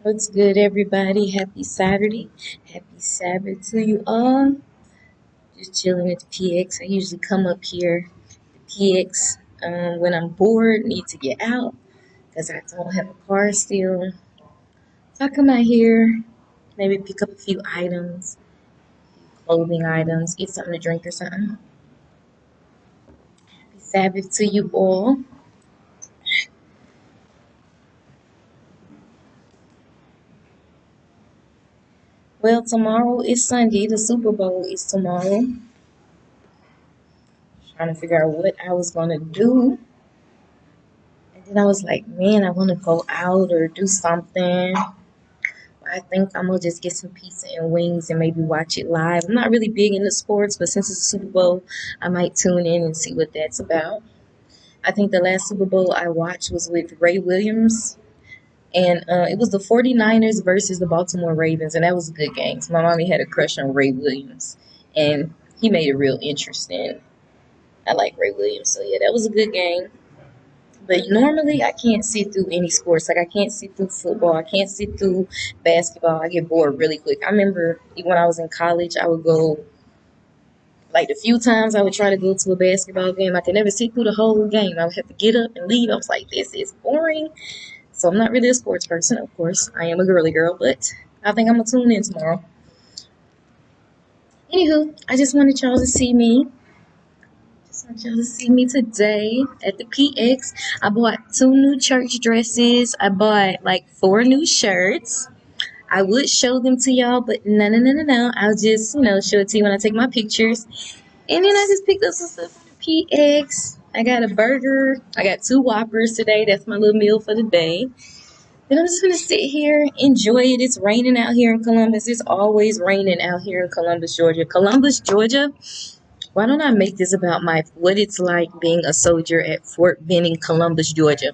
What's good, everybody? Happy Saturday. Happy Sabbath to you all. Just chilling at the PX. I usually come up here, the PX, when I'm bored, need to get out because I don't have a car still. So I come out here, maybe pick up a few items, clothing items, get something to drink or something. Happy Sabbath to you all. Well, tomorrow is Sunday. The Super Bowl is tomorrow. Trying to figure out what I was going to do. And then I was like, man, I want to go out or do something. I think I'm gonna just get some pizza and wings and maybe watch it live. I'm not really big into sports, but since it's a Super Bowl, I might tune in and see what that's about. I think the last Super Bowl I watched was with Ray Williams, and it was the 49ers versus the Baltimore Ravens, and that was a good game. So my mommy had a crush on Ray Williams, and he made it real interesting. I like Ray Williams, so yeah, that was a good game. But normally, I can't sit through any sports. Like, I can't sit through football. I can't sit through basketball. I get bored really quick. I remember when I was in college, I would go, like, the few times I would try to go to a basketball game, I could never sit through the whole game. I would have to get up and leave. I was like, this is boring. So I'm not really a sports person, of course. I am a girly girl, but I think I'm going to tune in tomorrow. Anywho, I just wanted y'all to see me. Just want y'all to see me today at the PX. I bought 2 new church dresses. I bought like 4 new shirts. I would show them to y'all, but no. I'll just, show it to you when I take my pictures. And then I just picked up some stuff from the PX. I got a burger. I got 2 Whoppers today. That's my little meal for the day. Then I'm just gonna sit here, enjoy it. It's raining out here in Columbus. It's always raining out here in Columbus, Georgia. Columbus, Georgia. Why don't I make this about what it's like being a soldier at Fort Benning, Columbus, Georgia?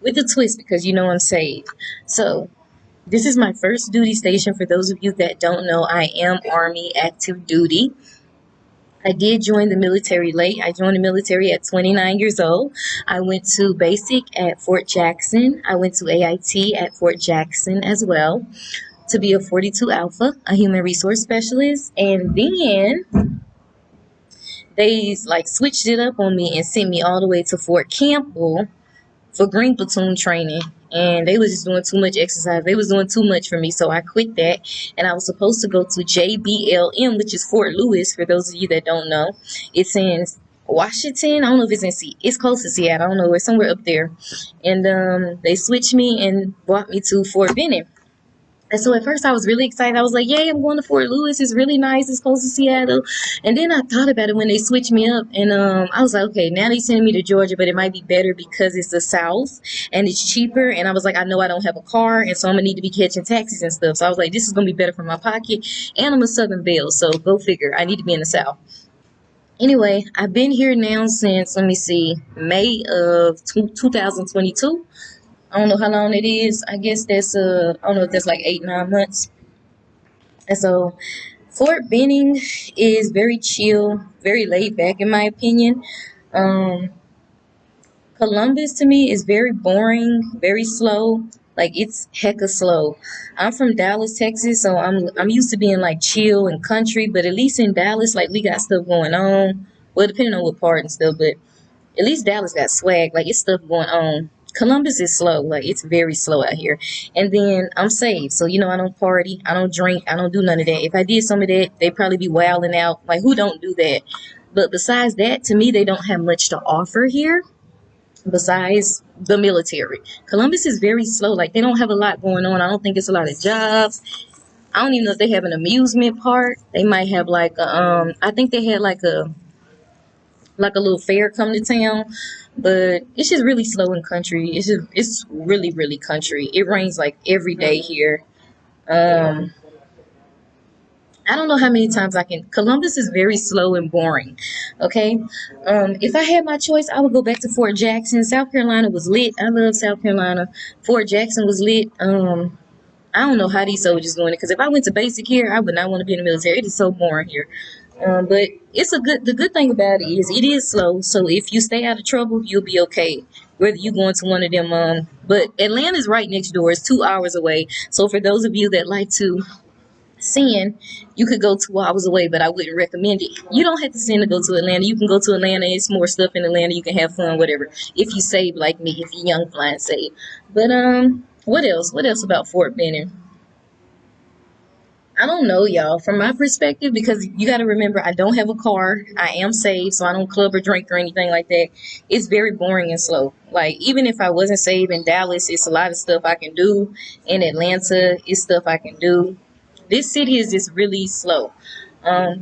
With a twist, because I'm saved. So this is my first duty station. For those of you that don't know, I am Army active duty. I did join the military late. I joined the military at 29 years old. I went to basic at Fort Jackson. I went to AIT at Fort Jackson as well to be a 42 Alpha, a human resource specialist. And then they like switched it up on me and sent me all the way to Fort Campbell for Green Platoon training. And they was just doing too much exercise. They was doing too much for me, so I quit that. And I was supposed to go to JBLM, which is Fort Lewis, for those of you that don't know. It's in Washington. I don't know if it's close to Seattle. I don't know. It's somewhere up there. And they switched me and brought me to Fort Benning. And so at first I was really excited. I was like, yay, I'm going to Fort Lewis. It's really nice. It's close to Seattle. And then I thought about it when they switched me up. And I was like, okay, now they sending me to Georgia, but it might be better because it's the South and it's cheaper. And I was like, I know I don't have a car, and so I'm going to need to be catching taxis and stuff. So I was like, this is going to be better for my pocket. And I'm a Southern Belle, so go figure. I need to be in the South. Anyway, I've been here now since, let me see, May of 2022. I don't know how long it is. I guess that's I don't know if that's like 8-9 months. And so Fort Benning is very chill, very laid back in my opinion. Um, Columbus to me is very boring, very slow. Like, it's hecka slow. I'm from Dallas, Texas, so I'm used to being like chill and country, but at least in Dallas, like, we got stuff going on. Well, depending on what part and stuff, but at least Dallas got swag. Like, it's stuff going on. Columbus is slow. Like, it's very slow out here. And then I'm saved. So, I don't party. I don't drink. I don't do none of that. If I did some of that, they'd probably be wilding out. Like, who don't do that? But besides that, to me, they don't have much to offer here besides the military. Columbus is very slow. Like, they don't have a lot going on. I don't think it's a lot of jobs. I don't even know if they have an amusement park. They might have like I think they had like a little fair come to town, but it's just really slow and country. It's really really country. It rains like every day here. Um, I don't know how many times I can. Columbus is very slow and boring. Okay, if I had my choice, I would go back to Fort Jackson. South Carolina was lit. I love South Carolina. Fort Jackson was lit. I don't know how these soldiers doing it, because if I went to basic here, I would not want to be in the military. It is so boring here. But it's a good. The good thing about it is slow. So if you stay out of trouble, you'll be okay. whether you going to one of them. But Atlanta's right next door. It's 2 hours away. So for those of you that like to sin, you could go 2 hours away, but I wouldn't recommend it. You don't have to sin to go to Atlanta. You can go to Atlanta. It's more stuff in Atlanta. You can have fun, whatever. If you save like me, if you're young, flying save. But what else? What else about Fort Benning? I don't know, y'all. From my perspective, because you got to remember, I don't have a car. I am saved, so I don't club or drink or anything like that. It's very boring and slow. Like, even if I wasn't saved in Dallas, it's a lot of stuff I can do. In Atlanta, it's stuff I can do. This city is just really slow.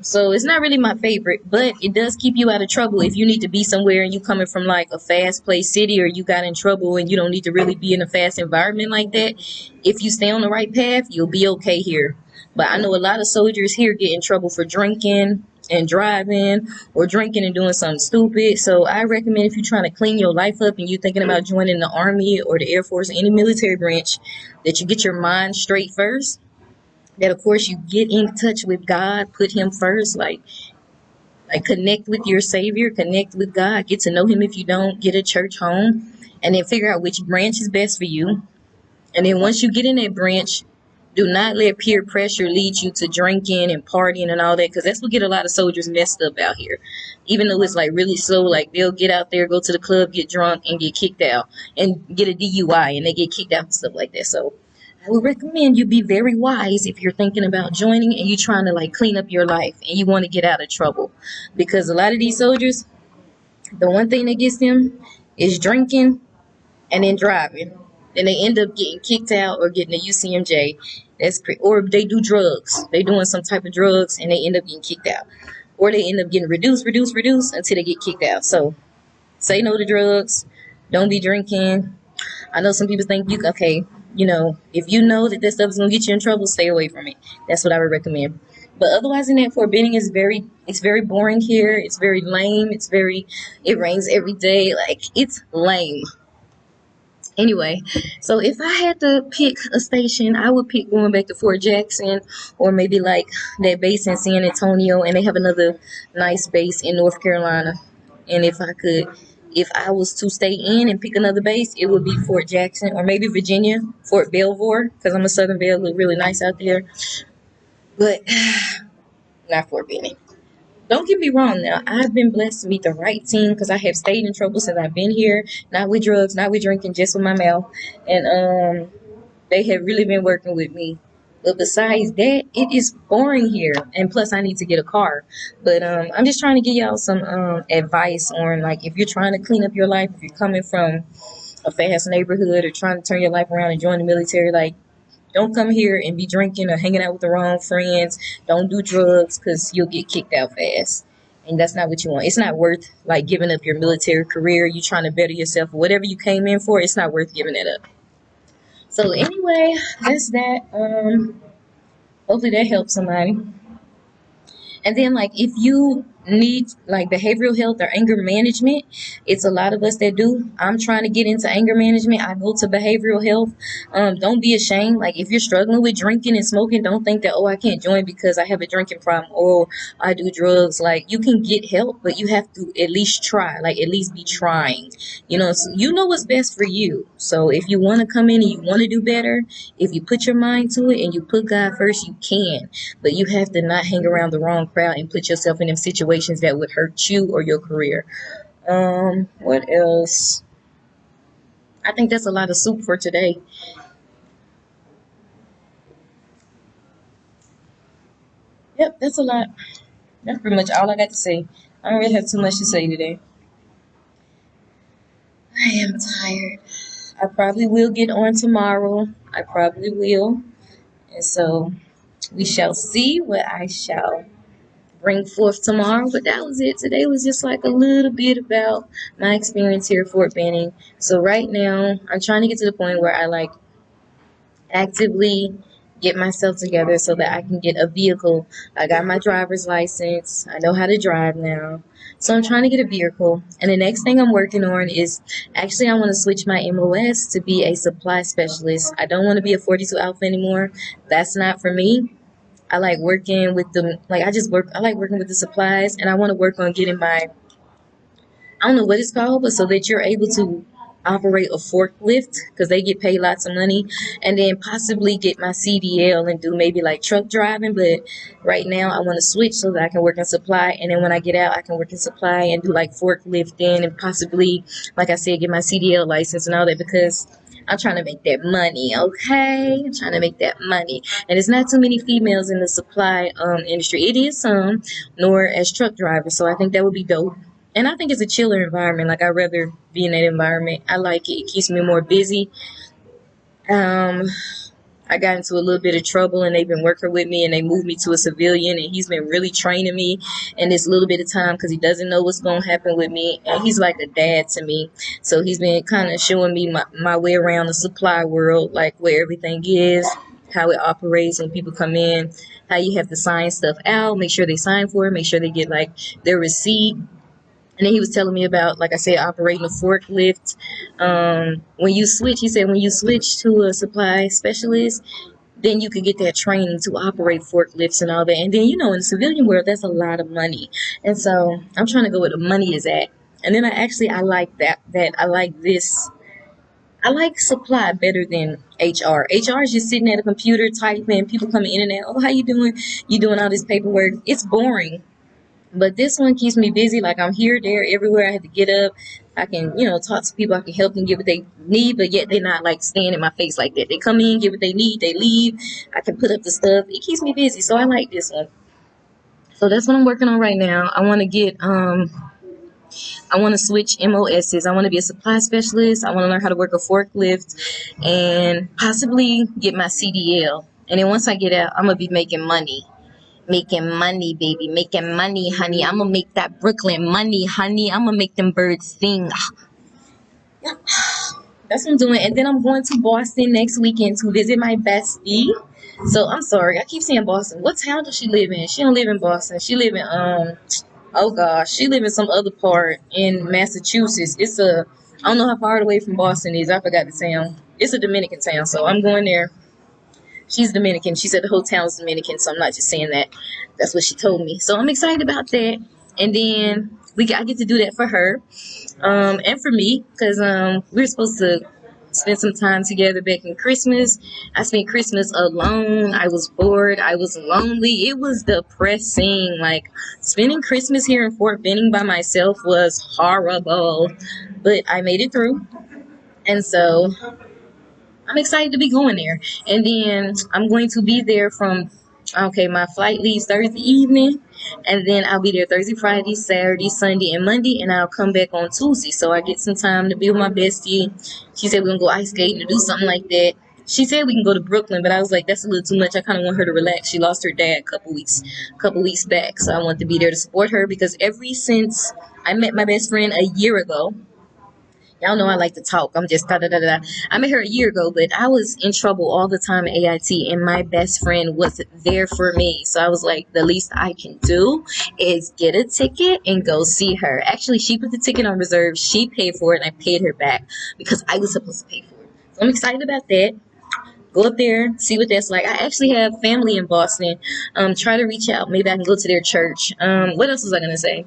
So it's not really my favorite, but it does keep you out of trouble if you need to be somewhere and you coming from like a fast paced city, or you got in trouble and you don't need to really be in a fast environment like that. If you stay on the right path, you'll be okay here. But I know a lot of soldiers here get in trouble for drinking and driving, or drinking and doing something stupid. So I recommend, if you're trying to clean your life up and you're thinking about joining the Army or the Air Force, any military branch, that you get your mind straight first, that of course you get in touch with God, put him first, like connect with your savior, connect with God, get to know him. If you don't, get a church home, and then figure out which branch is best for you. And then once you get in that branch, do not let peer pressure lead you to drinking and partying and all that, because that's what get a lot of soldiers messed up out here. Even though it's like really slow, like they'll get out there, go to the club, get drunk, and get kicked out, and get a DUI, and they get kicked out and stuff like that. So I would recommend you be very wise if you're thinking about joining and you're trying to like clean up your life and you want to get out of trouble. Because a lot of these soldiers, the one thing that gets them is drinking and then driving. Then they end up getting kicked out or getting a UCMJ. Or they do drugs. They doing some type of drugs and they end up getting kicked out. Or they end up getting reduced until they get kicked out. So say no to drugs. Don't be drinking. I know some people think okay, if you know that this stuff is gonna get you in trouble, stay away from it. That's what I would recommend. But otherwise, in that, Fort Benning is it's very boring here. It's very lame. It rains every day. Like, it's lame. Anyway, so if I had to pick a station, I would pick going back to Fort Jackson, or maybe like that base in San Antonio, and they have another nice base in North Carolina. And if I was to stay in and pick another base, it would be Fort Jackson, or maybe Virginia, Fort Belvoir, because I'm a Southern Belle, look really nice out there. But not Fort Benning. Don't get me wrong now. I've been blessed to meet the right team, because I have stayed in trouble since I've been here. Not with drugs, not with drinking, just with my mouth. And they have really been working with me. But besides that, it is boring here. And plus, I need to get a car. But I'm just trying to give y'all some advice on, like, if you're trying to clean up your life, if you're coming from a fast neighborhood or trying to turn your life around and join the military, like, don't come here and be drinking or hanging out with the wrong friends. Don't do drugs, because you'll get kicked out fast. And that's not what you want. It's not worth like giving up your military career. You trying to better yourself, whatever you came in for. It's not worth giving that up. So anyway, that's that. Hopefully that helps somebody. And then, like, if you need like behavioral health or anger management, it's a lot of us that do. I'm trying to get into anger management. I go to behavioral health. Don't be ashamed. Like, if you're struggling with drinking and smoking, don't think that, oh, I can't join because I have a drinking problem, or I do drugs. Like, you can get help, but you have to at least try. Like, at least be trying. So you know what's best for you. So if you want to come in and you want to do better, if you put your mind to it and you put God first, you can. But you have to not hang around the wrong crowd and put yourself in them situations that would hurt you or your career. What else? I think that's a lot of soup for today. Yep, that's a lot. That's pretty much all I got to say. I don't really have too much to say today. I am tired. I probably will get on tomorrow. I probably will. And so we shall see what I shall bring forth tomorrow. But that was it. Today was just like a little bit about my experience here at Fort Benning. So right now, I'm trying to get to the point where I like actively get myself together so that I can get a vehicle. I got my driver's license. I know how to drive now. So I'm trying to get a vehicle. And the next thing I'm working on is, actually, I want to switch my MOS to be a supply specialist. I don't want to be a 42 Alpha anymore. That's not for me. I like working with I like working with the supplies, and I want to work on getting I don't know what it's called, but so that you're able to operate a forklift because they get paid lots of money, and then possibly get my CDL and do maybe like truck driving. But right now I want to switch so that I can work in supply, and then when I get out I can work in supply and do like forklifting and possibly, like I said, get my CDL license and all that, because I'm trying to make that money, okay? I'm trying to make that money. And it's not too many females in the supply industry. It is some, nor as truck drivers. So I think that would be dope. And I think it's a chiller environment. Like, I'd rather be in that environment. I like it. It keeps me more busy. Um, I got into a little bit of trouble and they've been working with me and they moved me to a civilian, and he's been really training me in this little bit of time because he doesn't know what's going to happen with me, and he's like a dad to me. So he's been kind of showing me my way around the supply world, like where everything is, how it operates when people come in, how you have to sign stuff out, make sure they sign for it, make sure they get like their receipt. And then he was telling me about, like I said, operating a forklift. When you switch, he said, when you switch to a supply specialist, then you could get that training to operate forklifts and all that. And then, in the civilian world, that's a lot of money. And so I'm trying to go where the money is at. And then I like that I like this. I like supply better than HR. HR is just sitting at a computer typing, people coming in and out. Oh, how you doing? You doing all this paperwork. It's boring. But this one keeps me busy. Like, I'm here, there, everywhere. I have to get up. I can, talk to people. I can help them get what they need, but yet they're not like staying in my face like that. They come in, get what they need, they leave. I can put up the stuff. It keeps me busy. So I like this one. So that's what I'm working on right now. I want to I want to switch MOSs. I want to be a supply specialist. I want to learn how to work a forklift and possibly get my CDL. And then once I get out, I'm going to be making money. Making money, baby. Making money, honey. I'm gonna make that Brooklyn money, honey. I'm gonna make them birds sing. That's what I'm doing. And then I'm going to Boston next weekend to visit my bestie. So I'm sorry, I keep saying Boston. What town does she live in? She don't live in Boston. She live in oh gosh, she live in some other part in Massachusetts. I don't know how far away from Boston is. I forgot the town. It's a Dominican town, so I'm going there. She's Dominican. She said the whole town's Dominican, so I'm not just saying that. That's what she told me. So I'm excited about that. And then I get to do that for her, and for me, because we were supposed to spend some time together back in Christmas. I spent Christmas alone. I was bored. I was lonely. It was depressing. Like, spending Christmas here in Fort Benning by myself was horrible, but I made it through. And so I'm excited to be going there. And then I'm going to be there my flight leaves Thursday evening. And then I'll be there Thursday, Friday, Saturday, Sunday, and Monday. And I'll come back on Tuesday. So I get some time to be with my bestie. She said we're going to go ice skating or do something like that. She said we can go to Brooklyn, but I was like, that's a little too much. I kind of want her to relax. She lost her dad a couple weeks back. So I want to be there to support her, because ever since I met my best friend a year ago, y'all know I like to talk. I'm just da da da da. I met her a year ago, but I was in trouble all the time at AIT, and my best friend was there for me. So I was like, the least I can do is get a ticket and go see her. Actually, she put the ticket on reserve. She paid for it, and I paid her back because I was supposed to pay for it. So I'm excited about that. Go up there, see what that's like. I actually have family in Boston. Try to reach out. Maybe I can go to their church. What else was I going to say?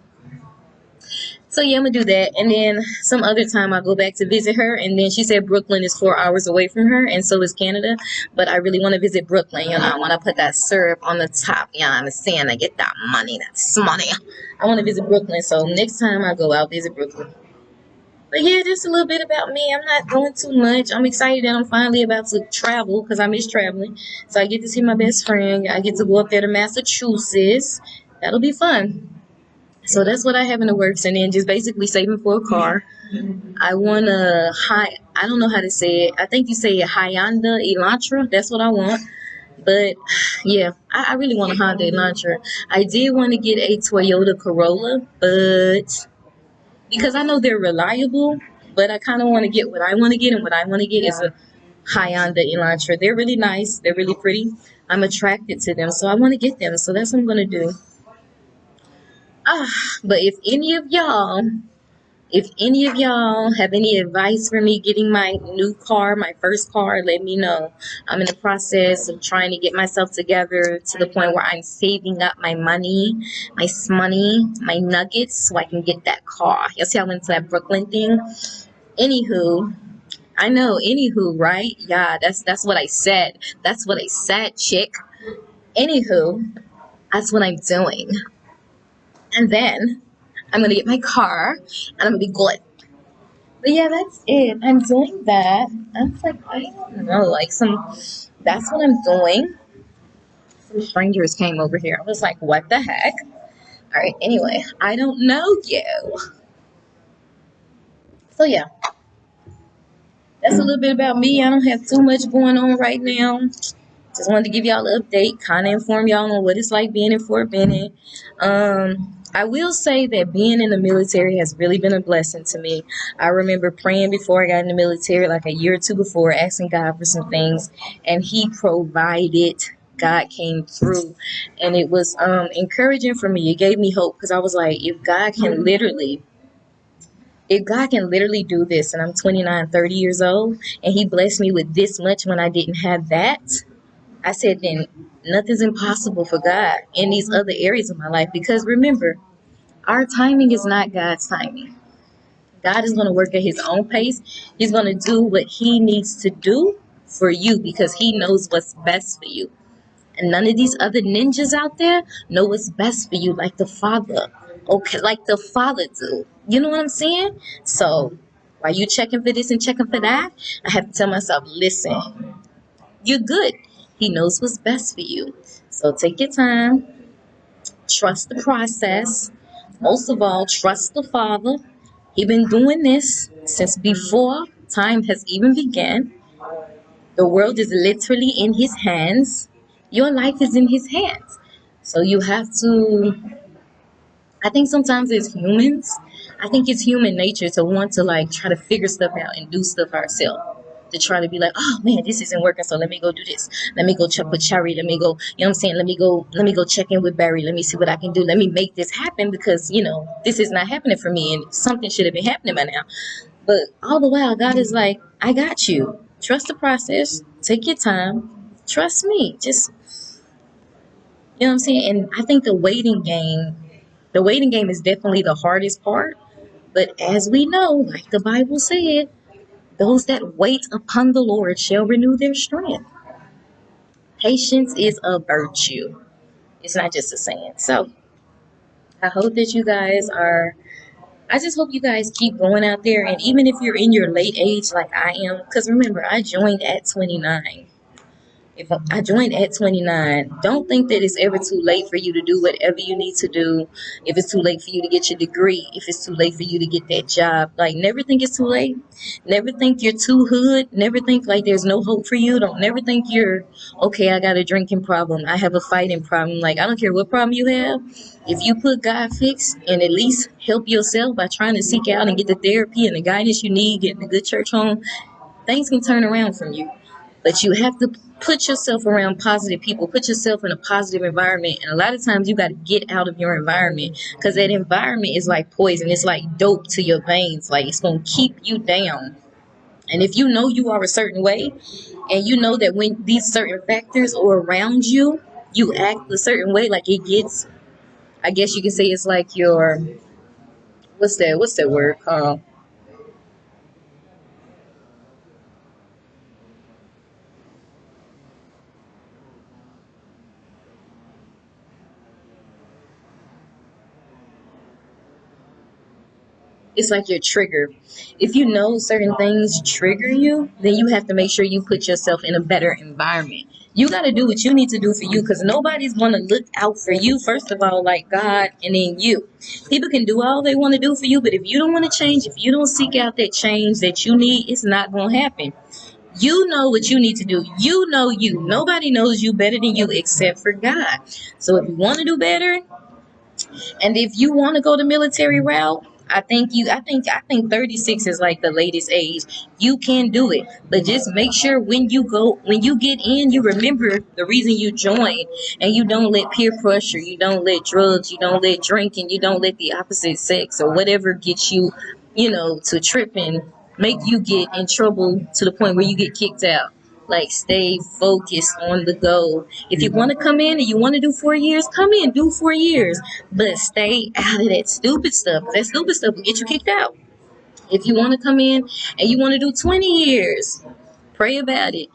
So yeah, I'm gonna do that, and then some other time I'll go back to visit her. And then she said Brooklyn is 4 hours away from her, and so is Canada. But I really want to visit Brooklyn. I want to put that syrup on the top. I'm saying, I get that money, that's money. I want to visit Brooklyn, so next time I go, I'll visit Brooklyn. But yeah, just a little bit about me. I'm not doing too much. I'm excited that I'm finally about to travel because I miss traveling. So I get to see my best friend. I get to go up there to Massachusetts. That'll be fun. So that's what I have in the works, and then just basically saving for a car. I want I don't know how to say it. I think you say Hyundai Elantra. That's what I want. But yeah, I really want a Honda Elantra. I did want to get a Toyota Corolla, but because I know they're reliable, but I kind of want to get what I want to get, and what I want to get is a Hyundai Elantra. They're really nice. They're really pretty. I'm attracted to them, so I want to get them. So that's what I'm going to do. But if any of y'all have any advice for me getting my new car, my first car, let me know. I'm in the process of trying to get myself together to the point where I'm saving up my money, my nuggets, so I can get that car. Y'all see I went to that Brooklyn thing? Anywho, I know. Anywho, right? Yeah, that's what I said. That's what I said, chick. Anywho, that's what I'm doing. And then I'm gonna get my car and I'm gonna be good. But yeah, that's it. I'm doing that. I was like, I don't know, like some. That's what I'm doing. Some strangers came over here. I was like, what the heck? All right. Anyway, I don't know you. So yeah, that's a little bit about me. I don't have too much going on right now. Just wanted to give y'all an update, kind of inform y'all on what it's like being in Fort Benning. I will say that being in the military has really been a blessing to me. I remember praying before I got in the military, like a year or two before, asking God for some things, and He provided. God came through, and it was encouraging for me. It gave me hope because I was like, if God can literally do this, and I'm 29, 30 years old, and He blessed me with this much when I didn't have that, I said, then nothing's impossible for God in these other areas of my life. Because remember, our timing is not God's timing. God is going to work at His own pace. He's going to do what He needs to do for you because He knows what's best for you. And none of these other ninjas out there know what's best for you like the Father. Okay, like the Father do. You know what I'm saying? So while you checking for this and checking for that, I have to tell myself, listen, you're good. He knows what's best for you. So take your time, trust the process. Most of all, trust the Father. He been doing this since before time has even begun. The world is literally in His hands. Your life is in His hands. So you have to, I think sometimes as humans, I think it's human nature to want to like try to figure stuff out and do stuff ourselves. To try to be like, oh man, this isn't working, so let me go do this. Let me go check with Cherry. Let me go, you know what I'm saying? Let me go check in with Barry. Let me see what I can do. Let me make this happen because, this is not happening for me and something should have been happening by now. But all the while, God is like, I got you. Trust the process. Take your time. Trust me. Just, you know what I'm saying? And I think the waiting game is definitely the hardest part. But as we know, like the Bible said, those that wait upon the Lord shall renew their strength. Patience is a virtue. It's not just a saying. So I hope that you guys are, I just hope you guys keep going out there. And even if you're in your late age like I am, because remember, I joined at 29. If I joined at 29, don't think that it's ever too late for you to do whatever you need to do. If it's too late for you to get your degree, if it's too late for you to get that job, like never think it's too late. Never think you're too hood. Never think like there's no hope for you. Don't never think you're okay. I got a drinking problem. I have a fighting problem. Like I don't care what problem you have. If you put God fixed and at least help yourself by trying to seek out and get the therapy and the guidance you need, getting a good church home, things can turn around from you. But you have to put yourself around positive people, put yourself in a positive environment. And a lot of times you got to get out of your environment because that environment is like poison. It's like dope to your veins. Like it's going to keep you down. And if you know you are a certain way and you know that when these certain factors are around you, you act a certain way, like it gets, I guess you can say it's like your, what's that word called? It's like your trigger. If you know certain things trigger you, then you have to make sure you put yourself in a better environment. You got to do what you need to do for you because nobody's going to look out for you, first of all, like God and then you. People can do all they want to do for you, but if you don't want to change, if you don't seek out that change that you need, it's not going to happen. You know what you need to do. You know you. Nobody knows you better than you except for God. So if you want to do better, and if you want to go the military route, I think 36 is like the latest age. You can do it. But just make sure when you get in, you remember the reason you joined and you don't let peer pressure, you don't let drugs, you don't let drinking, you don't let the opposite sex or whatever get you, to tripping, make you get in trouble to the point where you get kicked out. Like stay focused on the goal. If you want to come in and you want to do 4 years, come in, do 4 years. But stay out of that stupid stuff. That stupid stuff will get you kicked out. If you want to come in and you want to do 20 years, pray about it.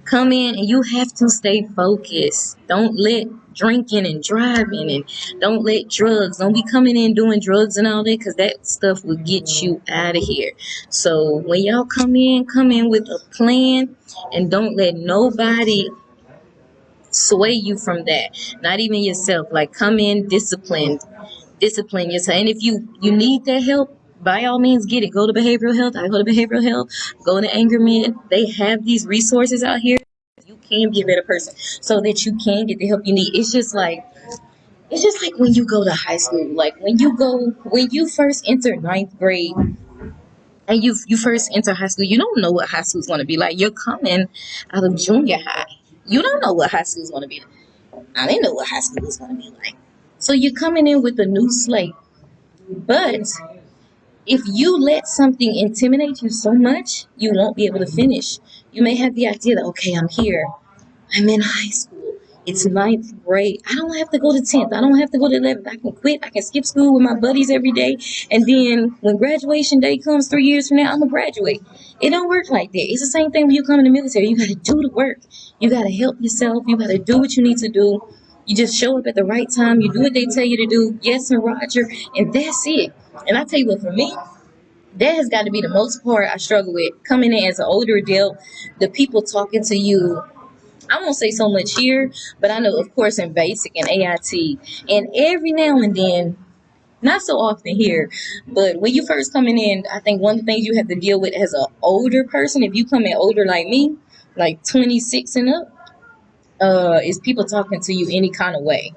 Come in and you have to stay focused. Don't let drinking and driving and don't be coming in doing drugs and all that, because that stuff will get you out of here. So when y'all come in with a plan, and don't let nobody sway you from that, not even yourself. Like, come in discipline yourself. And if you need that help, by all means get it. Go to behavioral health. I go to behavioral health. Go to anger med. They have these resources out here. You can be a better person so that you can get the help you need. It's just like when you go to high school. Like, when you first enter ninth grade and you first enter high school, you don't know what high school's going to be like. You're coming out of junior high. You don't know what high school's going to be like. I didn't know what high school was going to be like. So you're coming in with a new slate. But if you let something intimidate you so much, you won't be able to finish. You may have the idea that, okay, I'm here. I'm in high school. It's ninth grade. I don't have to go to 10th. I don't have to go to 11th. I can quit. I can skip school with my buddies every day. And then when graduation day comes 3 years from now, I'm going to graduate. It don't work like that. It's the same thing when you come in the military. You got to do the work. You got to help yourself. You got to do what you need to do. You just show up at the right time. You do what they tell you to do. Yes and Roger. And that's it. And I tell you what, for me, that has got to be the most part I struggle with. Coming in as an older adult, the people talking to you. I won't say so much here, but I know, of course, in basic and AIT, and every now and then, not so often here, but when you first coming in, I think one of the things you have to deal with as an older person, if you come in older like me, like 26 and up, is people talking to you any kind of way.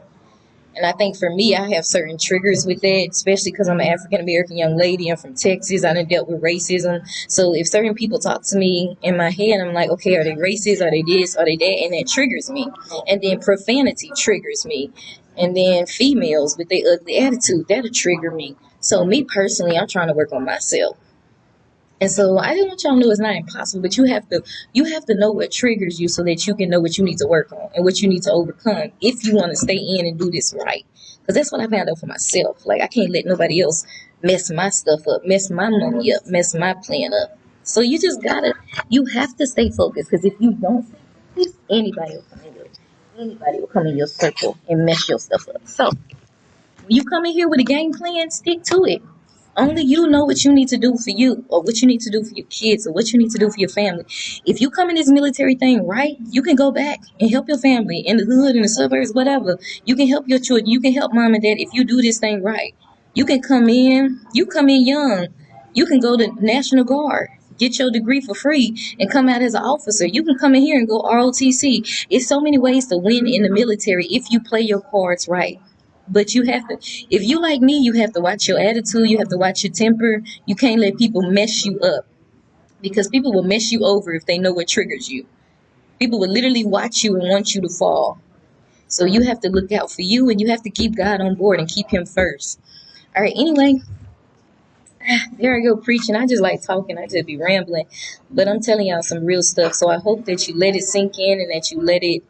And I think for me, I have certain triggers with that, especially because I'm an African American young lady. I'm from Texas. I done dealt with racism. So if certain people talk to me in my head, I'm like, okay, are they racist? Are they this? Are they that? And that triggers me. And then profanity triggers me. And then females with their ugly attitude, that'll trigger me. So me personally, I'm trying to work on myself. And so I just want y'all to know it's not impossible, but you have to know what triggers you so that you can know what you need to work on and what you need to overcome if you want to stay in and do this right. Because that's what I found out for myself. Like, I can't let nobody else mess my stuff up, mess my money up, mess my plan up. So you have to stay focused, because if you don't stay focused, anybody will come in your circle and mess your stuff up. So when you come in here with a game plan, stick to it. Only you know what you need to do for you, or what you need to do for your kids, or what you need to do for your family. If you come in this military thing right, you can go back and help your family in the hood, in the suburbs, whatever. You can help your children. You can help mom and dad if you do this thing right. You come in young. You can go to National Guard, get your degree for free, and come out as an officer. You can come in here and go ROTC. It's so many ways to win in the military if you play your cards right. But you have to, if you like me, you have to watch your attitude. You have to watch your temper. You can't let people mess you up, because people will mess you over if they know what triggers you. People will literally watch you and want you to fall. So you have to look out for you, and you have to keep God on board and keep Him first. All right. Anyway, there I go preaching. I just like talking. I just be rambling, but I'm telling y'all some real stuff. So I hope that you let it sink in and that you let it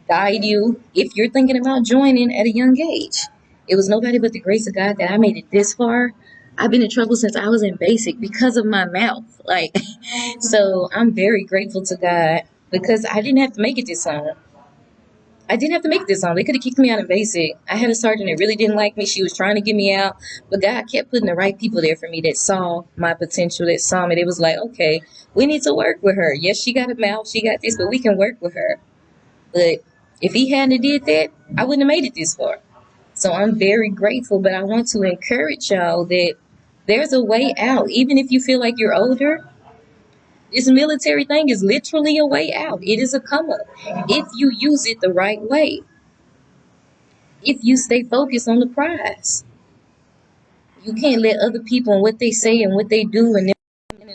guide you if you're thinking about joining at a young age. It was nobody but the grace of God that I made it this far. I've been in trouble since I was in basic because of my mouth. Like, so I'm very grateful to God, because I didn't have to make it this long. I didn't have to make it this long. They could have kicked me out in basic. I had a sergeant that really didn't like me. She was trying to get me out, but God kept putting the right people there for me that saw my potential, that saw me. It was like, okay, we need to work with her. Yes, she got a mouth, she got this, but we can work with her. But if he hadn't did that, I wouldn't have made it this far. So I'm very grateful, but I want to encourage y'all that there's a way out. Even if you feel like you're older, this military thing is literally a way out. It is a come up if you use it the right way. If you stay focused on the prize, you can't let other people and what they say and what they do and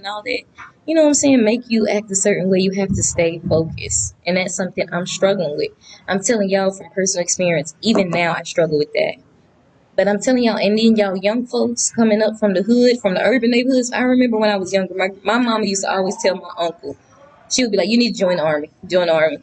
all that, you know what I'm saying, make you act a certain way. You have to stay focused. And that's something I'm struggling with. I'm telling y'all from personal experience, even now I struggle with that. But I'm telling y'all, and then y'all young folks coming up from the hood, from the urban neighborhoods. I remember when I was younger, my mama used to always tell my uncle, she would be like, you need to join the army, join the army.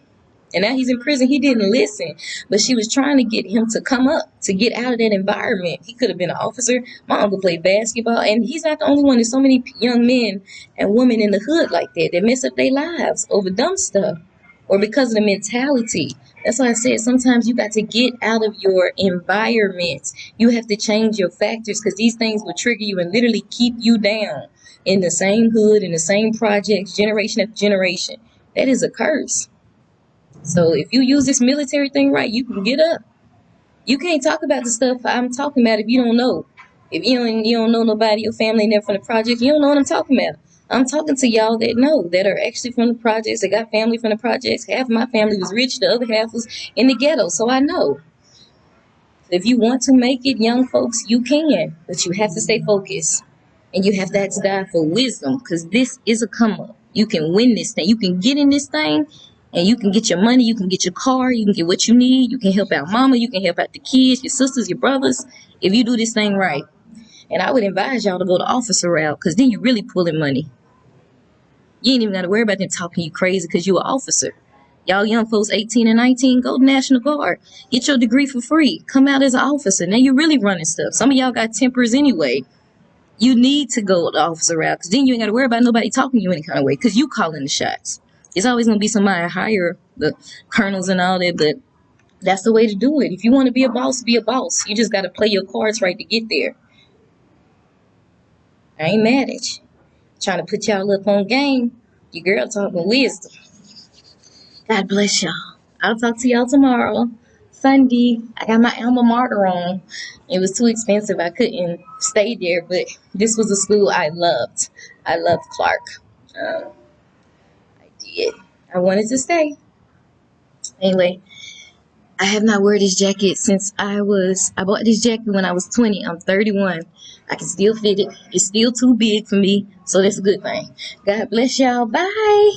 And now he's in prison. He didn't listen, but she was trying to get him to come up, to get out of that environment. He could have been an officer. My uncle played basketball, and he's not the only one. There's so many young men and women in the hood like that mess up their lives over dumb stuff or because of the mentality. That's why I said sometimes you got to get out of your environment. You have to change your factors because these things will trigger you and literally keep you down in the same hood, in the same projects, generation after generation. That is a curse. So if you use this military thing right, you can get up. You can't talk about the stuff I'm talking about if you don't know. If you don't know nobody, your family in there from the projects, you don't know what I'm talking about. I'm talking to y'all that know, that are actually from the projects, that got family from the projects. Half of my family was rich, the other half was in the ghetto, so I know. If you want to make it, young folks, you can, but you have to stay focused. And you have to ask God for wisdom, because this is a come up. You can win this thing. You can get in this thing, and you can get your money, you can get your car, you can get what you need, you can help out mama, you can help out the kids, your sisters, your brothers, if you do this thing right. And I would advise y'all to go the officer route, because then you're really pulling money. You ain't even got to worry about them talking you crazy because you're an officer. Y'all young folks, 18 and 19, go to National Guard. Get your degree for free. Come out as an officer. Now you're really running stuff. Some of y'all got tempers anyway. You need to go the officer route because then you ain't got to worry about nobody talking to you any kind of way because you calling the shots. It's always going to be somebody higher, the colonels and all that, but that's the way to do it. If you want to be a boss, be a boss. You just got to play your cards right to get there. I ain't mad at you. Trying to put y'all up on game. Your girl talking wisdom. God bless y'all. I'll talk to y'all tomorrow. Sunday, I got my alma mater on. It was too expensive. I couldn't stay there, but this was a school I loved. I loved Clark. I did. I wanted to stay. Anyway, I have not worn this jacket since I bought this jacket when I was 20. I'm 31. I can still fit it. It's still too big for me, so that's a good thing. God bless y'all. Bye.